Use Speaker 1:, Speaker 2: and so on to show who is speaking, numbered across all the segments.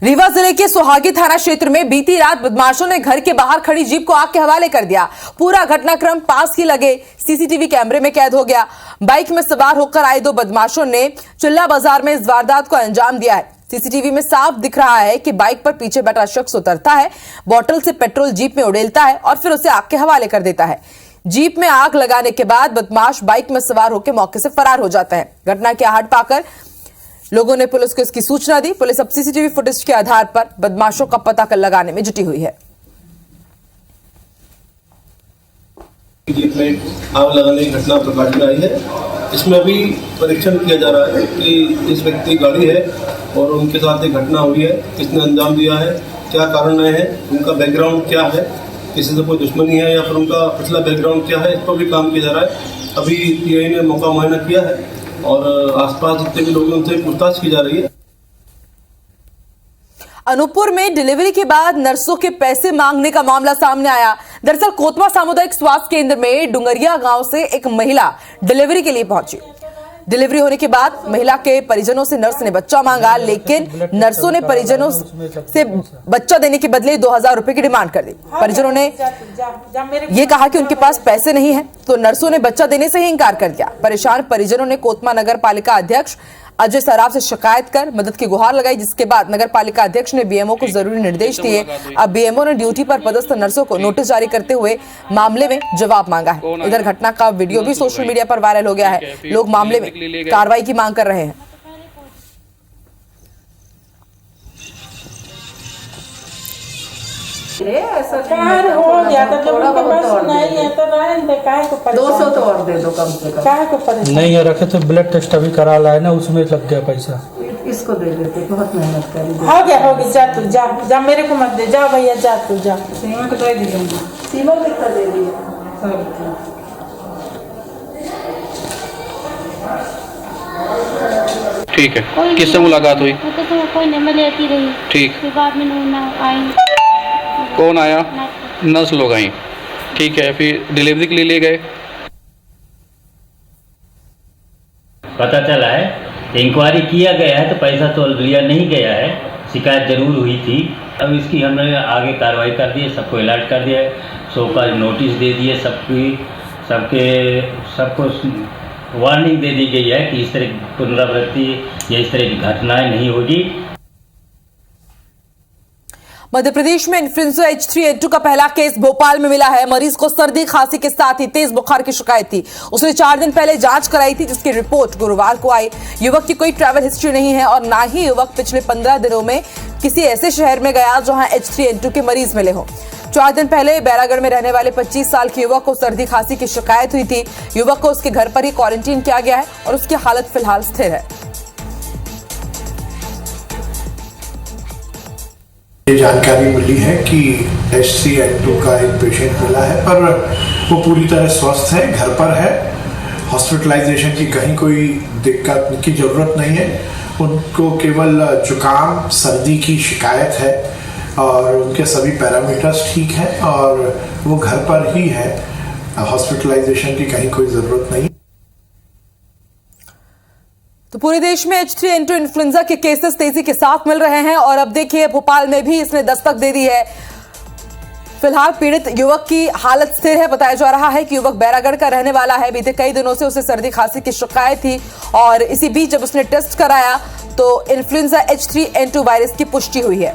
Speaker 1: रीवा जिले के सुहागी थाना क्षेत्र में बीती रात बदमाशों ने घर के बाहर खड़ी जीप को आग के हवाले कर दिया। पूरा घटनाक्रम पास ही लगे सीसीटीवी कैमरे में कैद हो गया। बाइक में सवार होकर आए दो बदमाशों ने चिल्ला बाजार में इस वारदात को अंजाम दिया है। सीसीटीवी में साफ दिख रहा है कि बाइक पर पीछे बैठा शख्स उतरता है, बोतल से पेट्रोल जीप में उड़ेलता है और फिर उसे आग के हवाले कर देता है। जीप में आग लगाने के बाद बदमाश बाइक में सवार होकर मौके से फरार हो जाता है। घटना की आहट पाकर लोगों ने पुलिस को इसकी सूचना दी। पुलिस अब सीसीटीवी फुटेज के आधार पर बदमाशों का पता लगाने में जुटी हुई है।
Speaker 2: जीप में आग लगाने की घटना प्रकाश में आई है। इसमें अभी परीक्षण किया जा रहा है कि इस व्यक्ति की गाड़ी है और उनके साथ एक घटना हुई है, किसने अंजाम दिया है, क्या कारण रहे हैं, उनका बैकग्राउंड क्या है, किसी से कोई दुश्मनी है या फिर उनका पिछला बैकग्राउंड क्या है, इस पर भी काम किया जा रहा है। अभी पीआई ने मौका मुआयना किया है और आसपास जितने भी लोग हैं उनसे पूछताछ की जा रही है।
Speaker 1: अनूपपुर में डिलीवरी के बाद नर्सों के पैसे मांगने का मामला सामने आया। दरअसल कोतवा सामुदायिक स्वास्थ्य केंद्र में डुंगरिया गांव से एक महिला डिलीवरी के लिए पहुंची। डिलीवरी होने के बाद महिला के परिजनों से नर्स ने बच्चा मांगा, लेकिन नर्सों ने परिजनों से बच्चा देने के बदले 2000 रुपए की डिमांड कर दी। परिजनों ने यह कहा कि उनके पास पैसे नहीं है, तो नर्सों ने बच्चा देने से ही इंकार कर दिया। परेशान परिजनों ने कोतवा नगर पालिका अध्यक्ष अजय सराफ से शिकायत कर मदद की गुहार लगाई, जिसके बाद नगर पालिका अध्यक्ष ने बीएमओ को जरूरी निर्देश दिए। अब बीएमओ ने ड्यूटी पर पदस्थ नर्सों को नोटिस जारी करते हुए मामले में जवाब मांगा है। इधर घटना का वीडियो भी सोशल मीडिया पर वायरल हो गया है। लोग मामले में कार्रवाई की मांग कर रहे हैं।
Speaker 3: हो गया तो जब उनके पास नहीं है तो रहने दे, काहे को
Speaker 4: 200 तो और दे दो कम से कम।
Speaker 3: काहे को परेशान
Speaker 5: नहीं है रखे तो ब्लड टेस्ट अभी करा लाए ना, उसमें लग गया पैसा।
Speaker 4: इसको दे देते, बहुत मेहनत करी।
Speaker 3: हो गया जा तू जा जा, मेरे को मत दे, जा भैया जा तू जा।
Speaker 4: सीमा को दे दीजिए, सीमा कितना दे दिया।
Speaker 6: ठीक है, किससे मुलाकात हुई?
Speaker 7: तो कोई नहीं, मैं लेती रही।
Speaker 6: ठीक,
Speaker 7: फिर बाद में ना आई।
Speaker 6: कौन आया? नर्स लोग आई। ठीक है, फिर डिलीवरी के लिए ले गए।
Speaker 8: पता चला है, इंक्वायरी किया गया है तो पैसा तो लिया नहीं गया है, शिकायत जरूर हुई थी। अब इसकी हमने आगे कार्रवाई कर दी है, सबको अलर्ट कर दिया है, सबका नोटिस दे दिए, सबको वार्निंग दे दी गई है कि इस तरह की पुनरावृत्ति या इस तरह की घटनाएं नहीं होगी।
Speaker 1: मध्य प्रदेश में इन्फ्लुएंजा H3N2 का पहला केस भोपाल में मिला है। मरीज को सर्दी खांसी के साथ ही तेज बुखार की शिकायत थी। उसने 4 दिन पहले जांच कराई थी, जिसकी रिपोर्ट गुरुवार को आई। युवक की कोई ट्रैवल हिस्ट्री नहीं है और ना ही युवक पिछले 15 दिनों में किसी ऐसे शहर में गया जहां H3N2 के मरीज मिले हों। 4 दिन पहले बैरागढ़ में रहने वाले 25 साल के युवक को सर्दी खांसी की शिकायत हुई थी। युवक को उसके घर पर ही क्वारंटीन किया गया है और उसकी हालत फिलहाल स्थिर है।
Speaker 9: ये जानकारी मिली है कि H3N2 का एक पेशेंट मिला है, पर वो पूरी तरह स्वस्थ है, घर पर है, हॉस्पिटलाइजेशन की कहीं कोई दिक्कत की जरूरत नहीं है। उनको केवल जुकाम सर्दी की शिकायत है और उनके सभी पैरामीटर्स ठीक हैं और वो घर पर ही है, हॉस्पिटलाइजेशन की कहीं कोई जरूरत नहीं।
Speaker 1: तो पूरे देश में H3N2 इन्फ्लुएंजा के केसेस तेजी के साथ मिल रहे हैं और अब देखिए भोपाल में भी इसने दस्तक दे दी है। फिलहाल पीड़ित युवक की हालत स्थिर है। बताया जा रहा है कि युवक बैरागढ़ का रहने वाला है। बीते कई दिनों से उसे सर्दी खांसी की शिकायत थी और इसी बीच जब उसने टेस्ट कराया तो इन्फ्लुएंजा H3N2 वायरस की पुष्टि हुई है।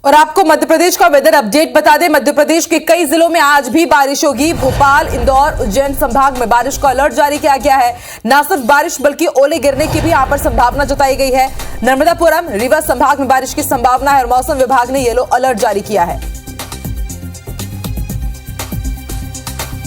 Speaker 1: और आपको मध्य प्रदेश का वेदर अपडेट बता दें, मध्य प्रदेश के कई जिलों में आज भी बारिश होगी। भोपाल, इंदौर, उज्जैन संभाग में बारिश का अलर्ट जारी किया गया है। न सिर्फ बारिश बल्कि ओले गिरने की भी यहां पर संभावना जताई गई है। नर्मदापुरम, रीवा संभाग में बारिश की संभावना है और मौसम विभाग ने येलो अलर्ट जारी किया है।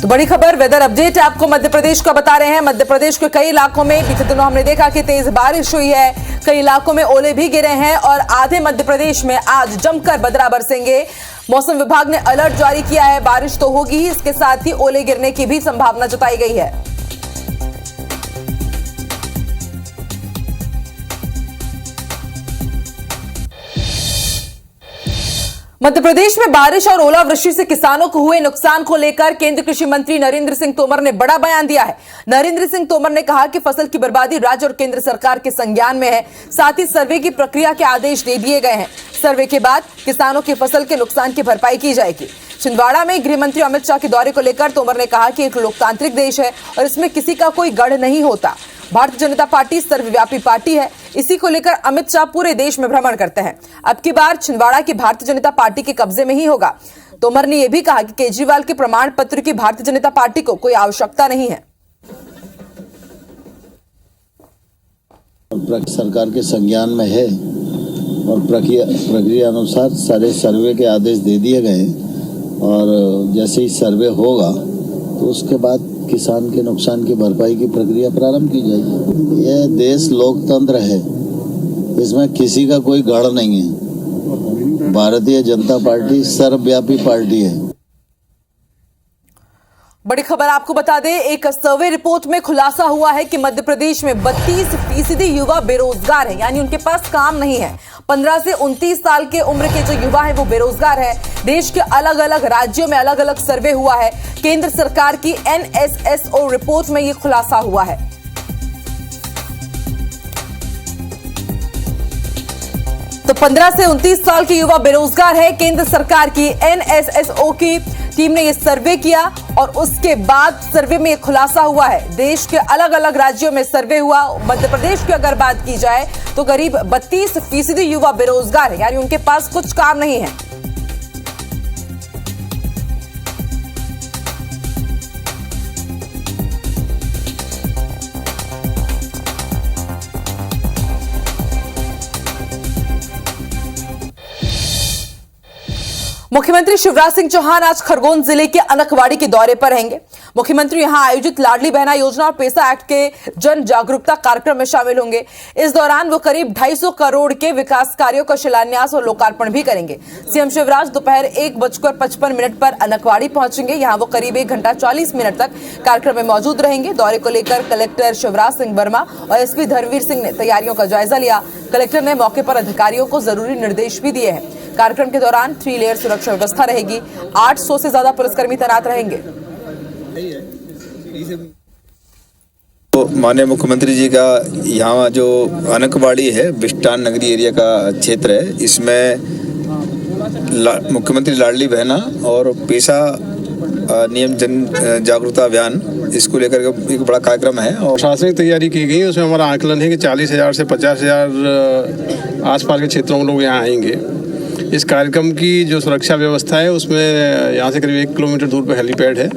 Speaker 1: तो बड़ी खबर वेदर अपडेट आपको मध्य प्रदेश का बता रहे हैं। मध्य प्रदेश के कई इलाकों में बीते दिनों हमने देखा कि तेज बारिश हुई है, कई इलाकों में ओले भी गिरे हैं और आधे मध्य प्रदेश में आज जमकर बदरा बरसेंगे। मौसम विभाग ने अलर्ट जारी किया है। बारिश तो होगी ही, इसके साथ ही ओले गिरने की भी संभावना जताई गई है। मध्य प्रदेश में बारिश और ओलावृष्टि से किसानों को हुए नुकसान को लेकर केंद्रीय कृषि मंत्री नरेंद्र सिंह तोमर ने बड़ा बयान दिया है। नरेंद्र सिंह तोमर ने कहा कि फसल की बर्बादी राज्य और केंद्र सरकार के संज्ञान में है। साथ ही सर्वे की प्रक्रिया के आदेश दे दिए गए हैं। सर्वे के बाद किसानों की फसल के नुकसान की भरपाई की जाएगी। छिंदवाड़ा में गृह मंत्री अमित शाह के दौरे को लेकर तोमर ने कहा कि एक लोकतांत्रिक देश है और इसमें किसी का कोई गढ़ नहीं होता। भारतीय जनता पार्टी सर्वव्यापी पार्टी है। इसी को लेकर अमित शाह पूरे देश में भ्रमण करते हैं। अब की बार छिंदवाड़ा की भारतीय जनता पार्टी के कब्जे में ही होगा। तोमर ने यह भी कहा कि केजरीवाल के प्रमाण पत्र की भारतीय जनता पार्टी को कोई आवश्यकता नहीं है।
Speaker 10: सरकार के संज्ञान में है और प्रक्रिया अनुसार सारे सर्वे के आदेश दे दिए गए और जैसे ही सर्वे होगा तो उसके बाद किसान के नुकसान की भरपाई की प्रक्रिया प्रारंभ की जाएगी। यह देश लोकतंत्र है, इसमें किसी का कोई गढ़ नहीं है। भारतीय जनता पार्टी सर्वव्यापी पार्टी है।
Speaker 1: बड़ी खबर आपको बता दें, एक सर्वे रिपोर्ट में खुलासा हुआ है कि मध्य प्रदेश में 32% युवा बेरोजगार हैं, यानी उनके पास काम नहीं है। 15 से 29 साल के उम्र के जो युवा हैं वो बेरोजगार हैं। देश के अलग अलग राज्यों में अलग अलग सर्वे हुआ है। केंद्र सरकार की NSSO रिपोर्ट में ये खुलासा हुआ है। तो 15 से 29 साल के युवा बेरोजगार है। केंद्र सरकार की NSSO की टीम ने यह सर्वे किया और उसके बाद सर्वे में यह खुलासा हुआ है। देश के अलग अलग राज्यों में सर्वे हुआ। मध्य प्रदेश की अगर बात की जाए तो करीब 32% युवा बेरोजगार है, यानी उनके पास कुछ काम नहीं है। मुख्यमंत्री शिवराज सिंह चौहान आज खरगोन जिले के अनकवाड़ी के दौरे पर रहेंगे। मुख्यमंत्री यहां आयोजित लाडली बहना योजना और पैसा एक्ट के जन जागरूकता कार्यक्रम में शामिल होंगे। इस दौरान वो करीब 250 करोड़ के विकास कार्यों का शिलान्यास और लोकार्पण भी करेंगे। सीएम शिवराज दोपहर 1:55 पर अनकवाड़ी पहुंचेंगे। यहां वो करीब 1 घंटा 40 मिनट तक कार्यक्रम में मौजूद रहेंगे। दौरे को लेकर कलेक्टर शिवराज सिंह वर्मा और एसपी धर्मवीर सिंह ने तैयारियों का जायजा लिया। कलेक्टर ने मौके पर अधिकारियों को जरूरी निर्देश भी दिए हैं। कार्यक्रम के दौरान 3 लेयर सुरक्षा व्यवस्था रहेगी। 800 से ज्यादा पुलिसकर्मी तैनात रहेंगे।
Speaker 11: तो माननीय मुख्यमंत्री जी का यहाँ जो अनकवाड़ी है बिस्टान नगरी एरिया का क्षेत्र है, इसमें मुख्यमंत्री लाडली बहना और पेशा नियम जन जागरूकता अभियान, इसको लेकर एक बड़ा कार्यक्रम है और
Speaker 12: प्रशासनिक तैयारी की गई है। उसमें हमारा आकलन है कि 40,000 से 50,000 आसपास के क्षेत्रों में लोग यहाँ आएंगे। इस कार्यक्रम की जो सुरक्षा व्यवस्था है उसमें यहाँ से करीब 1 किलोमीटर दूर पर हेलीपैड है।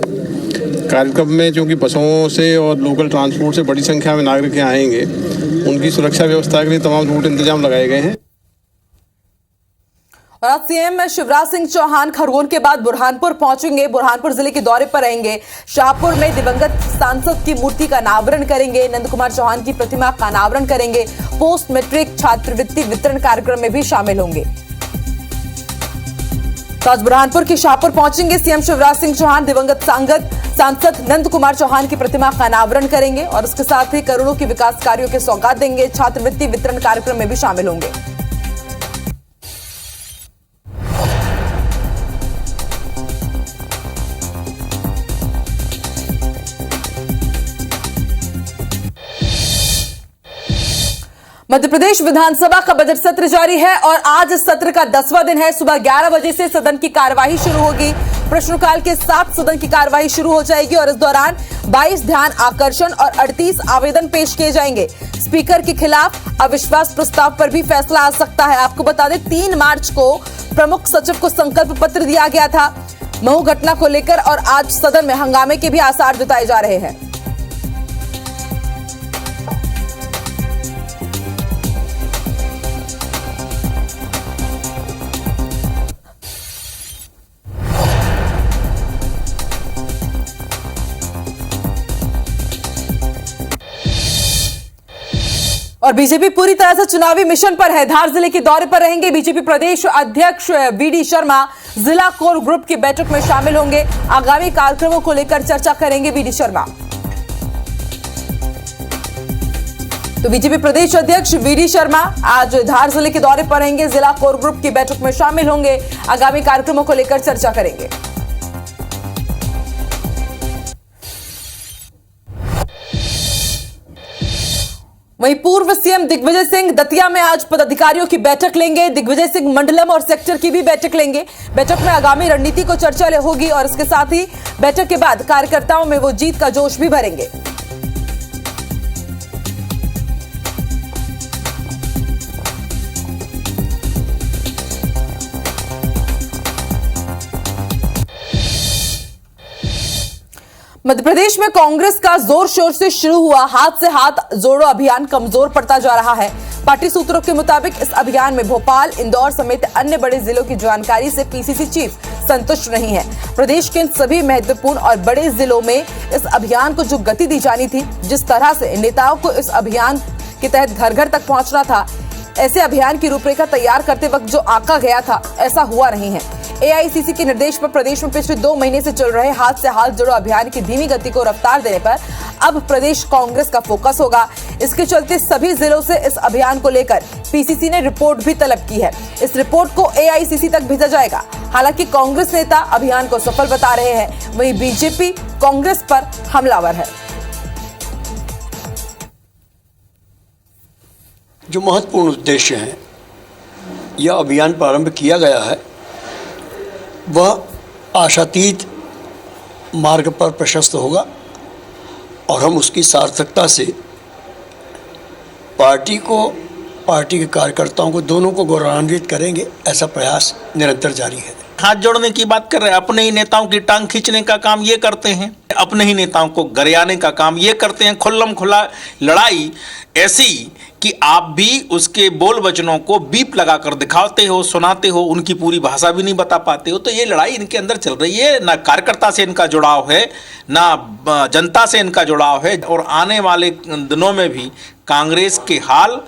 Speaker 12: कार्यक्रम में चूँकि बसों से और लोकल ट्रांसपोर्ट से बड़ी संख्या में नागरिक यहाँ आएंगे, उनकी सुरक्षा व्यवस्था के लिए तमाम रूट इंतजाम लगाए गए हैं।
Speaker 1: और आज सीएम शिवराज सिंह चौहान खरगोन के बाद बुरहानपुर पहुंचेंगे। बुरहानपुर जिले के दौरे पर रहेंगे। शाहपुर में दिवंगत सांसद की मूर्ति का अनावरण करेंगे। नंद कुमार चौहान की प्रतिमा का अनावरण करेंगे। पोस्ट मैट्रिक छात्रवृत्ति वितरण कार्यक्रम में भी शामिल होंगे। तो आज बुरहानपुर के शाहपुर पहुंचेंगे सीएम शिवराज सिंह चौहान। दिवंगत सांसद नंद कुमार चौहान की प्रतिमा का अनावरण करेंगे और उसके साथ ही करोड़ों के विकास कार्यों के सौगात देंगे। छात्रवृत्ति वितरण कार्यक्रम में भी शामिल होंगे। मध्य प्रदेश विधानसभा का बजट सत्र जारी है और आज इस सत्र का 10वां दिन है। सुबह 11 बजे से सदन की कार्यवाही शुरू होगी। प्रश्नकाल के साथ सदन की कार्यवाही शुरू हो जाएगी और इस दौरान 22 ध्यान आकर्षण और 38 आवेदन पेश किए जाएंगे। स्पीकर के खिलाफ अविश्वास प्रस्ताव पर भी फैसला आ सकता है। आपको बता दें 3 मार्च को प्रमुख सचिव को संकल्प पत्र दिया गया था महू घटना को लेकर और आज सदन में हंगामे के भी आसार जताए जा रहे हैं। और बीजेपी पूरी तरह से चुनावी मिशन पर है। धार जिले के दौरे पर रहेंगे बीजेपी प्रदेश अध्यक्ष वीडी शर्मा। जिला कोर ग्रुप की बैठक में शामिल होंगे। आगामी कार्यक्रमों को लेकर चर्चा करेंगे वीडी शर्मा। तो बीजेपी प्रदेश अध्यक्ष वीडी शर्मा आज धार जिले के दौरे पर रहेंगे। जिला कोर ग्रुप की बैठक में शामिल होंगे। आगामी कार्यक्रमों को लेकर चर्चा करेंगे। वहीं पूर्व सीएम दिग्विजय सिंह दतिया में आज पदाधिकारियों की बैठक लेंगे। दिग्विजय सिंह मंडलम और सेक्टर की भी बैठक लेंगे। बैठक में आगामी रणनीति को चर्चा होगी और इसके साथ ही बैठक के बाद कार्यकर्ताओं में वो जीत का जोश भी भरेंगे। मध्य प्रदेश में कांग्रेस का जोर शोर से शुरू हुआ हाथ से हाथ जोड़ो अभियान कमजोर पड़ता जा रहा है। पार्टी सूत्रों के मुताबिक इस अभियान में भोपाल, इंदौर समेत अन्य बड़े जिलों की जानकारी से पीसीसी चीफ संतुष्ट नहीं है। प्रदेश के इन सभी महत्वपूर्ण और बड़े जिलों में इस अभियान को जो गति दी जानी थी, जिस तरह से नेताओं को इस अभियान के तहत घर घर तक पहुंचना था, ऐसे अभियान की रूपरेखा तैयार करते वक्त जो आंका गया था, ऐसा हुआ नहीं है। एआईसीसी के निर्देश पर प्रदेश में पिछले 2 महीने से चल रहे हाथ से हाथ जोड़ो अभियान की धीमी गति को रफ्तार देने पर अब प्रदेश कांग्रेस का फोकस होगा। इसके चलते सभी जिलों से इस अभियान को लेकर पीसीसी ने रिपोर्ट भी तलब की है। इस रिपोर्ट को एआईसीसी तक भेजा जाएगा। हालांकि कांग्रेस नेता अभियान को सफल बता रहे हैं, वहीं बीजेपी कांग्रेस पर हमलावर है।
Speaker 13: जो महत्वपूर्ण उद्देश्य है, यह अभियान प्रारंभ किया गया है, वह आशातीत मार्ग पर प्रशस्त होगा और हम उसकी सार्थकता से पार्टी के कार्यकर्ताओं को दोनों को गौरवान्वित करेंगे। ऐसा प्रयास निरंतर जारी है।
Speaker 14: हाथ जोड़ने की बात कर रहे हैं, अपने ही नेताओं की टांग खींचने का काम ये करते हैं, अपने ही नेताओं को गरियाने का काम ये करते हैं। खुल्लम खुला लड़ाई ऐसी कि आप भी उसके बोल वचनों को बीप लगाकर दिखाते हो, सुनाते हो, उनकी पूरी भाषा भी नहीं बता पाते हो। तो ये लड़ाई इनके अंदर चल रही है। ना कार्यकर्ता से इनका जुड़ाव है, ना जनता से इनका जुड़ाव है। और आने वाले दिनों में भी कांग्रेस के हाल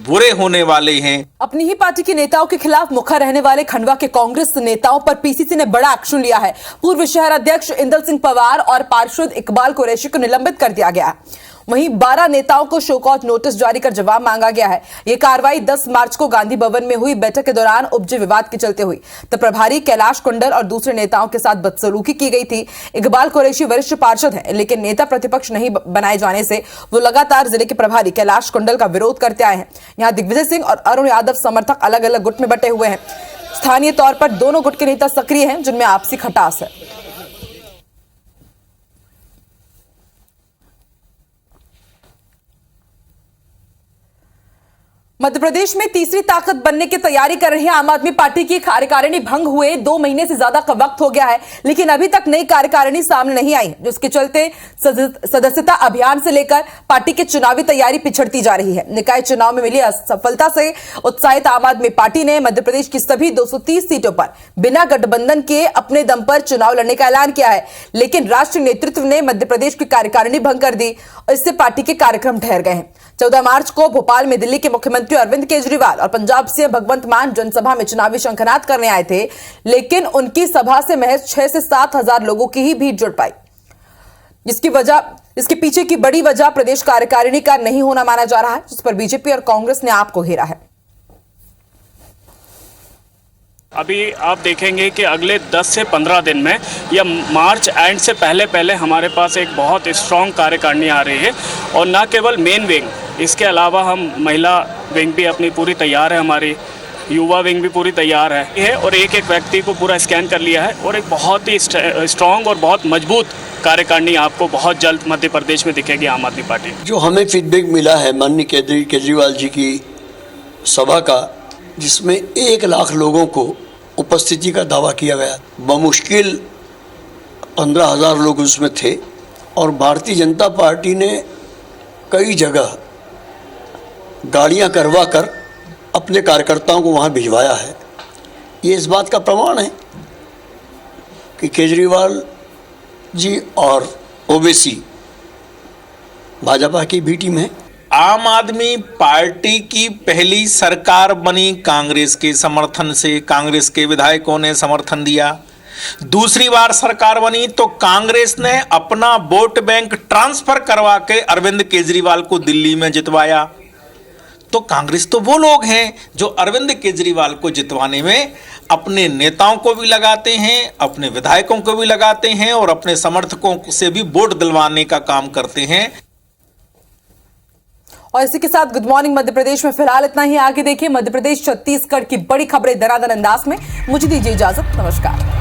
Speaker 14: बुरे होने वाले हैं।
Speaker 1: अपनी ही पार्टी के नेताओं के खिलाफ मुखर रहने वाले खंडवा के कांग्रेस नेताओं पर पीसीसी ने बड़ा एक्शन लिया है। पूर्व शहर अध्यक्ष इंदल सिंह पवार और पार्षद इकबाल कुरैशी को निलंबित कर दिया गया। वहीं 12 नेताओं को शो कॉज नोटिस जारी कर जवाब मांगा गया है। यह कार्रवाई 10 मार्च को गांधी भवन में हुई बैठक के दौरान उपजे विवाद के चलते हुई। तब प्रभारी कैलाश कुंडल और दूसरे नेताओं के साथ बदसलूकी की गई थी। इकबाल कुरैशी वरिष्ठ पार्षद हैं, लेकिन नेता प्रतिपक्ष नहीं बनाए जाने से वो लगातार जिले के प्रभारी कैलाश कुंडल का विरोध करते आए हैं। यहाँ दिग्विजय सिंह और अरुण यादव समर्थक अलग अलग गुट में बटे हुए हैं। स्थानीय तौर पर दोनों गुट के नेता सक्रिय हैं, जिनमें आपसी खटास है। मध्य प्रदेश में तीसरी ताकत बनने की तैयारी कर रही है आम आदमी पार्टी की कार्यकारिणी भंग हुए 2 महीने से ज्यादा का वक्त हो गया है, लेकिन अभी तक नई कार्यकारिणी सामने नहीं आई, जिसके चलते सदस्यता अभियान से लेकर पार्टी की चुनावी तैयारी पिछड़ती जा रही है। निकाय चुनाव में मिली असफलता से उत्साहित आम आदमी पार्टी ने मध्य प्रदेश की सभी 230 सीटों पर बिना गठबंधन के अपने दम पर चुनाव लड़ने का ऐलान किया है, लेकिन राष्ट्रीय नेतृत्व ने मध्य प्रदेश की कार्यकारिणी भंग कर दी और इससे पार्टी के कार्यक्रम ठहर गए हैं। 14 मार्च को भोपाल में दिल्ली के मुख्यमंत्री अरविंद केजरीवाल और पंजाब सीएम भगवंत मान जनसभा में चुनावी शंखनाद करने आए थे, लेकिन उनकी सभा से महज 6 से 7 हजार लोगों की ही भीड़ जुट पाई। इसके पीछे की बड़ी वजह प्रदेश कार्यकारिणी का नहीं होना माना जा रहा है, जिस पर बीजेपी और कांग्रेस ने आपको घेरा है।
Speaker 15: अभी आप देखेंगे कि अगले 10 से 15 दिन में या मार्च एंड से पहले हमारे पास एक बहुत स्ट्रॉन्ग कार्यकारिणी आ रही है। और न केवल मेन विंग, इसके अलावा हम महिला विंग भी अपनी पूरी तैयार है, हमारी युवा विंग भी पूरी तैयार है और एक एक व्यक्ति को पूरा स्कैन कर लिया है और एक बहुत ही स्ट्रॉन्ग और बहुत मजबूत कार्यकारिणी आपको बहुत जल्द मध्य प्रदेश में दिखेगी आम आदमी पार्टी।
Speaker 13: जो हमें फीडबैक मिला है माननीय केजरीवाल जी की सभा का, जिसमें 1 लाख लोगों को उपस्थिति का दावा किया गया, बमुश्किल 15,000 लोग उसमें थे और भारतीय जनता पार्टी ने कई जगह गाड़ियां करवा कर अपने कार्यकर्ताओं को वहां भिजवाया है। ये इस बात का प्रमाण है कि केजरीवाल जी और ओवैसी भाजपा की भी टीम है।
Speaker 14: आम आदमी पार्टी की पहली सरकार बनी कांग्रेस के समर्थन से, कांग्रेस के विधायकों ने समर्थन दिया। दूसरी बार सरकार बनी तो कांग्रेस ने अपना वोट बैंक ट्रांसफर करवा के अरविंद केजरीवाल को दिल्ली में जितवाया। तो कांग्रेस तो वो लोग हैं जो अरविंद केजरीवाल को जितवाने में अपने नेताओं को भी लगाते हैं, अपने विधायकों को भी लगाते हैं और अपने समर्थकों से भी वोट दिलवाने का काम करते हैं।
Speaker 1: और इसी के साथ गुड मॉर्निंग मध्य प्रदेश में फिलहाल इतना ही। आगे देखिए मध्य प्रदेश छत्तीसगढ़ की बड़ी खबरें दनादन अंदाज में। मुझे दीजिए इजाजत, नमस्कार।